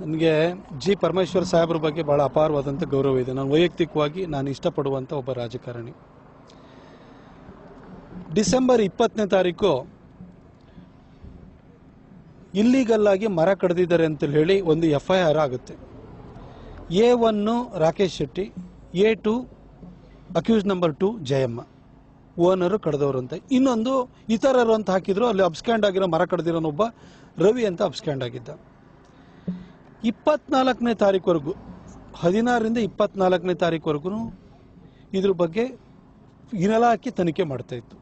ನನಗೆ ಜಿ ಪರಮೇಶ್ವರ್ ಸಾಹೇಬ್ರ ಬಗ್ಗೆ ಭಾಳ ಅಪಾರವಾದಂಥ ಗೌರವ ಇದೆ. ನಾನು ವೈಯಕ್ತಿಕವಾಗಿ ನಾನು ಇಷ್ಟಪಡುವಂಥ ಒಬ್ಬ ರಾಜಕಾರಣಿ. ಡಿಸೆಂಬರ್ 20ನೇ ತಾರೀಕು ಇಲ್ಲಿಗಲ್ ಆಗಿ ಮರ ಕಡಿದಿದ್ದಾರೆ ಅಂತ ಹೇಳಿ ಒಂದು FIR ಆಗುತ್ತೆ. A1 Rakesh Shetty, A2 accused number 2 Jayamma, owner ಕಡ್ದವರು ಅಂತ. ಇನ್ನೊಂದು ಇತರರು ಅಂತ ಹಾಕಿದ್ರು. ಅಲ್ಲಿ ಅಬ್ಸ್ಕ್ಯಾಂಡ್ ಆಗಿರೋ ಮರ ಕಡ್ದಿರೋನೊಬ್ಬ ರವಿ ಅಂತ ಅಬ್ಸ್ಕ್ಯಾಂಡ್ ಆಗಿದ್ದ. 24ನೇ ತಾರೀಕುವರೆಗೂ 16ರಿಂದ 24ನೇ ತಾರೀಕುವರೆಗೂ ಇದ್ರ ಬಗ್ಗೆ ಇಲಾಖೆ ತನಿಖೆ ಮಾಡ್ತಾ ಇತ್ತು.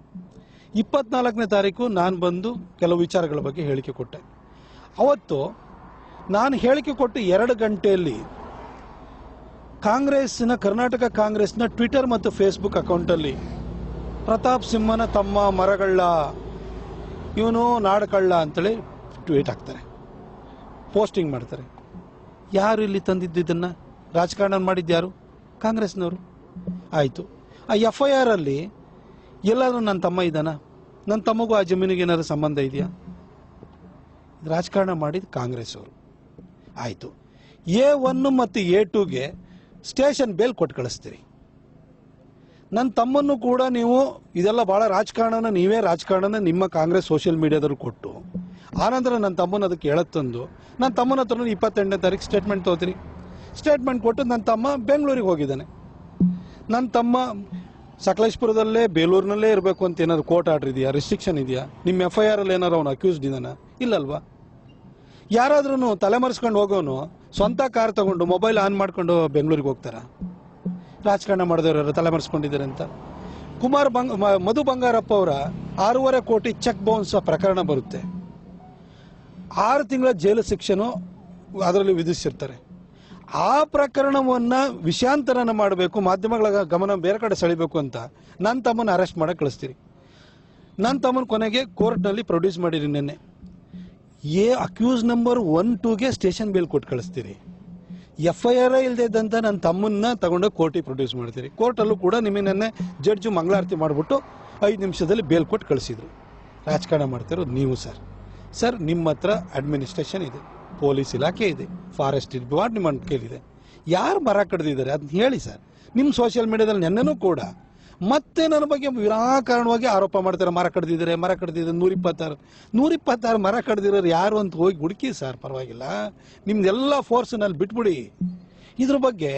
24ನೇ ತಾರೀಕು ನಾನು ಬಂದು ಕೆಲವು ವಿಚಾರಗಳ ಬಗ್ಗೆ ಹೇಳಿಕೆ ಕೊಟ್ಟೆ. ಅವತ್ತು ನಾನು ಹೇಳಿಕೆ ಕೊಟ್ಟು 2 ಗಂಟೆಯಲ್ಲಿ ಕರ್ನಾಟಕ ಕಾಂಗ್ರೆಸ್ನ ಟ್ವಿಟರ್ ಮತ್ತು ಫೇಸ್ಬುಕ್ ಅಕೌಂಟಲ್ಲಿ ಪ್ರತಾಪ್ ಸಿಂಹನ ತಮ್ಮ ಮರಗಳ್ಳ, ಇವನು ನಾಡಕಳ್ಳ ಅಂತೇಳಿ ಟ್ವೀಟ್ ಹಾಕ್ತಾರೆ, ಪೋಸ್ಟಿಂಗ್ ಮಾಡ್ತಾರೆ. ಯಾರು ಇಲ್ಲಿ ತಂದಿದ್ದನ್ನು ರಾಜಕಾರಣ ಮಾಡಿದ್ಯಾರು? ಕಾಂಗ್ರೆಸ್ನವರು. ಆಯಿತು, ಆ FIR ಅಲ್ಲಿ ಎಲ್ಲಾದರೂ ನನ್ನ ತಮ್ಮ ಇದ್ದಾನ? ನನ್ನ ತಮ್ಮಗೂ ಆ ಜಮೀನಿಗೆ ಏನಾದ್ರು ಸಂಬಂಧ ಇದೆಯಾ? ರಾಜಕಾರಣ ಮಾಡಿದ ಕಾಂಗ್ರೆಸ್ ಅವರು. ಆಯಿತು, A1 ಮತ್ತು A2ಗೆ ಸ್ಟೇಷನ್ ಬೇಲ್ ಕೊಟ್ಟು ಕಳಿಸ್ತೀರಿ. ನನ್ನ ತಮ್ಮನ್ನು ಕೂಡ ನೀವು ಇದೆಲ್ಲ ಭಾಳ ರಾಜಕಾರಣನ, ನೀವೇ ರಾಜಕಾರಣನ ನಿಮ್ಮ ಕಾಂಗ್ರೆಸ್ ಸೋಷಿಯಲ್ ಮೀಡಿಯಾದವ್ರು ಕೊಟ್ಟು, ಆನಂತರ ನನ್ನ ತಮ್ಮನ ಅದಕ್ಕೆ ಹೇಳತ್ತಂದು ನನ್ನ ತಮ್ಮನ ಹತ್ರ 28ನೇ ತಾರೀಕು ಸ್ಟೇಟ್ಮೆಂಟ್ ತೊಗೋತೀರಿ. ಸ್ಟೇಟ್ಮೆಂಟ್ ಕೊಟ್ಟು ನನ್ನ ತಮ್ಮ ಬೆಂಗಳೂರಿಗೆ ಹೋಗಿದ್ದಾನೆ. ನನ್ನ ತಮ್ಮ ಸಕಲೇಶ್ಪುರದಲ್ಲೇ ಬೇಲೂರಿನಲ್ಲೇ ಇರಬೇಕು ಅಂತ ಏನಾದ್ರು ಕೋರ್ಟ್ ಆರ್ಡರ್ ಇದೆಯಾ? ರಿಸ್ಟ್ರಿಕ್ಷನ್ ಇದೆಯಾ? ನಿಮ್ಮ FIR ಅಲ್ಲಿ ಏನಾರು ಅವನು ಅಕ್ಯೂಸ್ಡ್ ಇದ್ದಾನ? ಇಲ್ಲಲ್ವಾ? ಯಾರಾದ್ರೂ ತಲೆಮರೆಸ್ಕೊಂಡು ಹೋಗೋನು ಸ್ವಂತ ಕಾರ್ ತಗೊಂಡು ಮೊಬೈಲ್ ಆನ್ ಮಾಡ್ಕೊಂಡು ಬೆಂಗಳೂರಿಗೆ ಹೋಗ್ತಾರ? ರಾಜಕಾರಣ ಮಾಡಿದವರು ತಲೆಮರೆಸ್ಕೊಂಡಿದ್ದಾರೆ ಅಂತ. ಮಧು ಬಂಗಾರಪ್ಪ ಅವರ 6.5 ಕೋಟಿ ಚೆಕ್ ಬೌನ್ಸ್ ಪ್ರಕರಣ ಬರುತ್ತೆ. 6 ತಿಂಗಳ ಜೈಲು ಶಿಕ್ಷೆನೂ ಅದರಲ್ಲಿ ವಿಧಿಸಿರ್ತಾರೆ. ಆ ಪ್ರಕರಣವನ್ನು ವಿಷಯಾಂತರನ ಮಾಡಬೇಕು, ಮಾಧ್ಯಮಗಳ ಗಮನ ಬೇರೆ ಕಡೆ ಸೆಳಿಬೇಕು ಅಂತ ನನ್ನ ತಮ್ಮನ ಅರೆಸ್ಟ್ ಮಾಡಕ್ಕೆ ಕಳಿಸ್ತೀರಿ. ನನ್ನ ತಮ್ಮನ ಕೊನೆಗೆ ಕೋರ್ಟ್ನಲ್ಲಿ ಪ್ರೊಡ್ಯೂಸ್ ಮಾಡಿರಿ. ನಿನ್ನೆ ಅಕ್ಯೂಸ್ ನಂಬರ್ 1, 2ಗೆ ಸ್ಟೇಷನ್ ಬೇಲ್ ಕೊಟ್ಟು ಕಳಿಸ್ತೀರಿ. FIR ಇಲ್ಲದೆ ಇದ್ದಂತ ನನ್ನ ತಮ್ಮನ್ನ ತಗೊಂಡು ಕೋರ್ಟಿಗೆ ಪ್ರೊಡ್ಯೂಸ್ ಮಾಡ್ತೀರಿ. ಕೋರ್ಟಲ್ಲೂ ಕೂಡ ನಿಮಗೆ ನೆನ್ನೆ ಜಡ್ಜು ಮಂಗಳಾರತಿ ಮಾಡಿಬಿಟ್ಟು 5 ನಿಮಿಷದಲ್ಲಿ ಬೇಲ್ ಕೊಟ್ಟು ಕಳಿಸಿದ್ರು. ರಾಜಕಾರಣ ಮಾಡ್ತಿರೋದು ನೀವು ಸರ್. ನಿಮ್ಮ ಹತ್ರ ಅಡ್ಮಿನಿಸ್ಟ್ರೇಷನ್ ಇದೆ, ಪೊಲೀಸ್ ಇಲಾಖೆ ಇದೆ, ಫಾರೆಸ್ಟ್ ಡಿಪಾರ್ಟ್ಮೆಂಟ್ ನಿಮ್ಮ ಕೈಲಿದೆ. ಯಾರು ಮರ ಕಡ್ದಿದ್ದಾರೆ ಅದನ್ನ ಹೇಳಿ ಸರ್. ನಿಮ್ಮ ಸೋಷಿಯಲ್ ಮೀಡಿಯಾದಲ್ಲಿ ನೆನ್ನೆನೂ ಕೂಡ ಮತ್ತೆ ನನ್ನ ಬಗ್ಗೆ ವಿನಾಕಾರಣವಾಗಿ ಆರೋಪ ಮಾಡ್ತಾರೆ. ಮರ ಕಡ್ದಿದ್ದಾರೆ 126 ಮರ ಕಡ್ದಿರೋರು ಯಾರು ಅಂತ ಹೋಗಿ ಹುಡುಕಿ ಸರ್, ಪರವಾಗಿಲ್ಲ. ನಿಮ್ದೆಲ್ಲ ಫೋರ್ಸ್ನಲ್ಲಿ ಬಿಟ್ಬಿಡಿ. ಇದ್ರ ಬಗ್ಗೆ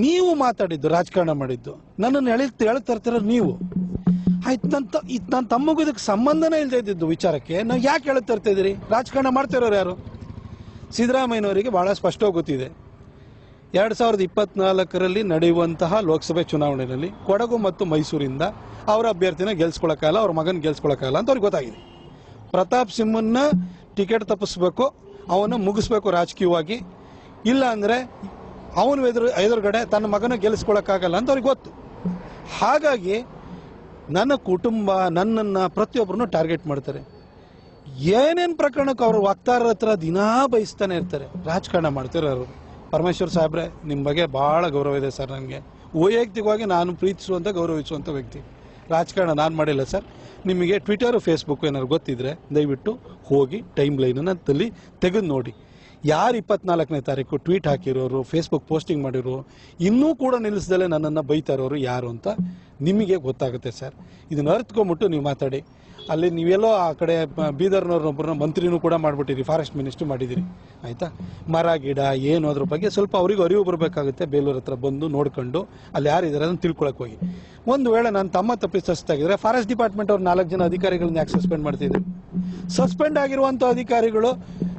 ನೀವು ಮಾತಾಡಿದ್ದು, ರಾಜಕಾರಣ ಮಾಡಿದ್ದು, ನನ್ನನ್ನು ಹೇಳ್ತಾ ಇರ್ತೀರ ನೀವು. ಆಯ್ತು, ನನ್ನ ತಮ್ಮಗೂ ಇದಕ್ಕೆ ಸಂಬಂಧನೇ ಇಲ್ಲದೆ ಇದ್ದಿದ್ದು ವಿಚಾರಕ್ಕೆ ನಾವು ಯಾಕೆ ಹೇಳ್ತಾ ಇರ್ತಿದ್ದೀರಿ? ರಾಜಕಾರಣ ಮಾಡ್ತಿರೋರು ಯಾರು? ಸಿದ್ದರಾಮಯ್ಯನವರಿಗೆ ಬಹಳ ಸ್ಪಷ್ಟವಾಗಿ ಗೊತ್ತಿದೆ. 2024ರಲ್ಲಿ ನಡೆಯುವಂತಹ ಲೋಕಸಭೆ ಚುನಾವಣೆಯಲ್ಲಿ ಕೊಡಗು ಮತ್ತು ಮೈಸೂರಿಂದ ಅವರ ಅಭ್ಯರ್ಥಿನ ಗೆಲ್ಸ್ಕೊಳಕ್ಕಾಗಲ್ಲ, ಅವ್ರ ಮಗನ ಗೆಲ್ಸ್ಕೊಳಕ್ಕಾಗಲ್ಲ ಅಂತ ಅವ್ರಿಗೆ ಗೊತ್ತಾಗಿದೆ. ಪ್ರತಾಪ್ ಸಿಂಹನ್ನ ಟಿಕೆಟ್ ತಪ್ಪಿಸ್ಬೇಕು, ಅವನ್ನ ಮುಗಿಸ್ಬೇಕು ರಾಜಕೀಯವಾಗಿ, ಇಲ್ಲ ಅಂದರೆ ಅವನು ಎದುರುಗಡೆ ತನ್ನ ಮಗನ ಗೆಲ್ಲಿಸ್ಕೊಳಕ್ಕಾಗಲ್ಲ ಅಂತ ಅವ್ರಿಗೆ ಗೊತ್ತು. ಹಾಗಾಗಿ ನನ್ನ ಕುಟುಂಬ, ನನ್ನನ್ನು ಪ್ರತಿಯೊಬ್ಬರನ್ನು ಟಾರ್ಗೆಟ್ ಮಾಡ್ತಾರೆ. ಏನೇನು ಪ್ರಕರಣಕ್ಕೆ ಅವರು ವಕ್ತಾರರ ಹತ್ರ ದಿನಾ ಬಯಸ್ತಾನೆ ಇರ್ತಾರೆ. ರಾಜಕಾರಣ ಮಾಡ್ತಾರೆ ಅವರು. ಪರಮೇಶ್ವರ್ ಸಾಹೇಬ್ರೆ, ನಿಮ್ಮ ಬಗ್ಗೆ ಭಾಳ ಗೌರವ ಇದೆ ಸರ್. ನನಗೆ ವೈಯಕ್ತಿಕವಾಗಿ ನಾನು ಪ್ರೀತಿಸುವಂಥ, ಗೌರವಿಸುವಂಥ ವ್ಯಕ್ತಿ. ರಾಜಕಾರಣ ನಾನು ಮಾಡಿಲ್ಲ ಸರ್. ನಿಮಗೆ ಟ್ವಿಟರ್ ಫೇಸ್ಬುಕ್ ಏನಾದ್ರು ಗೊತ್ತಿದ್ರೆ ದಯವಿಟ್ಟು ಹೋಗಿ ಟೈಮ್ ಲೈನನ್ನು ತೆಗೆದು ನೋಡಿ. ಯಾರು 24ನೇ ತಾರೀಕು ಟ್ವೀಟ್ ಹಾಕಿರೋರು, ಫೇಸ್ಬುಕ್ ಪೋಸ್ಟಿಂಗ್ ಮಾಡಿರೋರು, ಇನ್ನೂ ಕೂಡ ನಿಲ್ಲಿಸ್ದಲೇ ನನ್ನನ್ನು ಬೈತಾ ಇರೋರು ಯಾರು ಅಂತ ನಿಮಗೆ ಗೊತ್ತಾಗುತ್ತೆ ಸರ್. ಇದನ್ನು ಅರ್ಥಕೊಂಬಿಟ್ಟು ನೀವು ಮಾತಾಡಿ. ಅಲ್ಲಿ ನೀವೆಲ್ಲೋ ಆ ಕಡೆ ಬೀದರ್ನವ್ರನ್ನೊಬ್ಬರನ್ನ ಮಂತ್ರಿನೂ ಕೂಡ ಮಾಡಿಬಿಟ್ಟಿರಿ, ಫಾರೆಸ್ಟ್ ಮಿನಿಸ್ಟ್ರು ಮಾಡಿದ್ದೀರಿ. ಆಯಿತಾ? ಮರ ಗಿಡ ಏನು ಅದ್ರ ಬಗ್ಗೆ ಸ್ವಲ್ಪ ಅವರಿಗೂ ಅರಿವು ಬರಬೇಕಾಗುತ್ತೆ. ಬೇಲೂರು ಹತ್ರ ಬಂದು ನೋಡ್ಕೊಂಡು ಅಲ್ಲಿ ಯಾರಿದ್ದಾರೆ ಅದನ್ನು ತಿಳ್ಕೊಳಕ್ಕೆ ಹೋಗಿ. ಒಂದು ವೇಳೆ ನನ್ನ ತಮ್ಮ ತಪ್ಪಿಸ್ತಾಗಿದ್ರೆ ಫಾರೆಸ್ಟ್ ಡಿಪಾರ್ಟ್ಮೆಂಟ್ ಅವ್ರು 4 ಜನ ಅಧಿಕಾರಿಗಳನ್ನ ಯಾಕೆ ಸಸ್ಪೆಂಡ್ ಮಾಡ್ತಿದ್ರು? ಸಸ್ಪೆಂಡ್ ಆಗಿರುವಂಥ ಅಧಿಕಾರಿಗಳು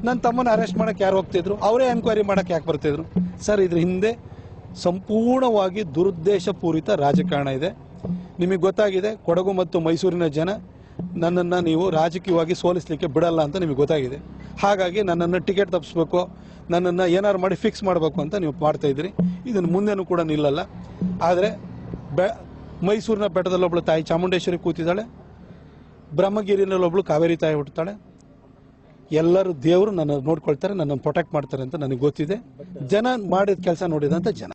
ನನ್ನ ತಮ್ಮನ ಅರೆಸ್ಟ್ ಮಾಡಕ್ಕೆ ಯಾರು ಹೋಗ್ತಿದ್ರು? ಅವರೇ ಎನ್ಕ್ವೈರಿ ಮಾಡಕ್ಕೆ ಯಾಕೆ ಬರ್ತಿದ್ರು? ಸರ್, ಇದ್ರ ಹಿಂದೆ ಸಂಪೂರ್ಣವಾಗಿ ದುರುದ್ದೇಶಪೂರಿತ ರಾಜಕಾರಣ ಇದೆ. ನಿಮಗೆ ಗೊತ್ತಾಗಿದೆ. ಕೊಡಗು ಮತ್ತು ಮೈಸೂರಿನ ಜನ ನನ್ನನ್ನು ನೀವು ರಾಜಕೀಯವಾಗಿ ಸೋಲಿಸಲಿಕ್ಕೆ ಬಿಡಲ್ಲ ಅಂತ ನಿಮಗೆ ಗೊತ್ತಾಗಿದೆ. ಹಾಗಾಗಿ ನನ್ನನ್ನು ಟಿಕೆಟ್ ತಪ್ಪಿಸ್ಬೇಕು, ನನ್ನನ್ನು ಏನಾರು ಮಾಡಿ ಫಿಕ್ಸ್ ಮಾಡಬೇಕು ಅಂತ ನೀವು ಮಾಡ್ತಾ ಇದ್ದೀರಿ. ಇದನ್ನು ಮುಂದೆನೂ ಕೂಡ ನಿಲ್ಲಲ್ಲ. ಆದರೆ ಮೈಸೂರಿನ ಬೆಟ್ಟದಲ್ಲೊಬ್ಳು ತಾಯಿ ಚಾಮುಂಡೇಶ್ವರಿ ಕೂತಿದ್ದಾಳೆ, ಬ್ರಹ್ಮಗಿರಿನಲ್ಲೊಬ್ಳು ಕಾವೇರಿ ತಾಯಿ ಹುಟ್ಟುತ್ತಾಳೆ. ಎಲ್ಲರೂ ದೇವರು ನನ್ನ ನೋಡ್ಕೊಳ್ತಾರೆ, ನನ್ನನ್ನು ಪ್ರೊಟೆಕ್ಟ್ ಮಾಡ್ತಾರೆ ಅಂತ ನನಗೆ ಗೊತ್ತಿದೆ. ಜನ ಮಾಡಿದ ಕೆಲಸ ನೋಡಿದಂಥ ಜನ.